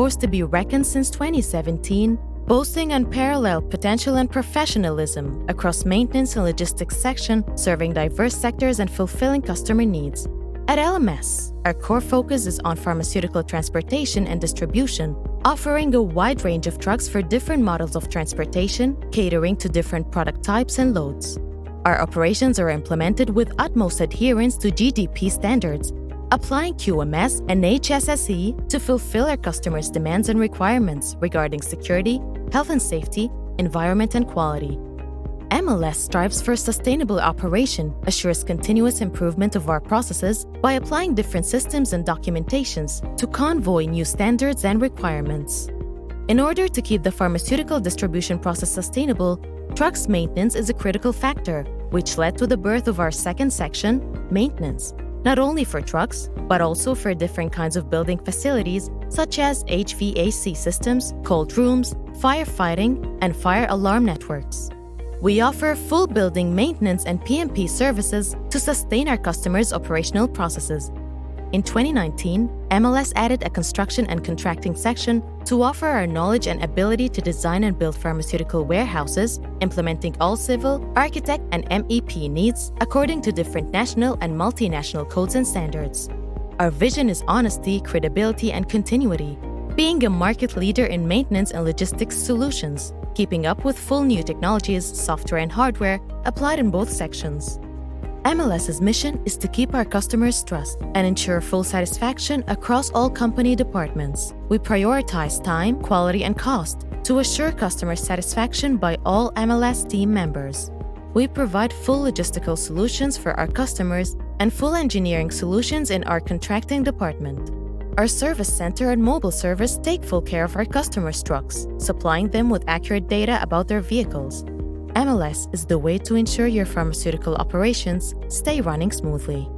force to be reckoned since 2017, boasting unparalleled potential and professionalism across maintenance and logistics section, serving diverse sectors and fulfilling customer needs. At M.L.S, our core focus is on pharmaceutical transportation and distribution, offering a wide range of trucks for different models of transportation, catering to different product types and loads. Our operations are implemented with utmost adherence to GDP standards, applying QMS and HSSE to fulfill our customers' demands and requirements regarding security, health and safety, environment and quality. M.L.S strives for sustainable operation, assures continuous improvement of our processes by applying different systems and documentations to convoy new standards and requirements. In order to keep the pharmaceutical distribution process sustainable, trucks maintenance is a critical factor, which led to the birth of our second section, maintenance, not only for trucks, but also for different kinds of building facilities such as HVAC systems, cold rooms, firefighting, and fire alarm networks. We offer full building maintenance and PMP services to sustain our customers' operational processes. In 2019, M.L.S added a construction and contracting section to offer our knowledge and ability to design and build pharmaceutical warehouses, implementing all civil, architect, and MEP needs according to different national and multinational codes and standards. Our vision is honesty, credibility, and continuity, being a market leader in maintenance and logistics solutions, keeping up with full new technologies, software and hardware applied in both sections. M.L.S's mission is to keep our customers' trust and ensure full satisfaction across all company departments. We prioritize time, quality, and cost to assure customer satisfaction by all M.L.S team members. We provide full logistical solutions for our customers and full engineering solutions in our contracting department. Our service center and mobile service take full care of our customers' trucks, supplying them with accurate data about their vehicles. M.L.S is the way to ensure your pharmaceutical operations stay running smoothly.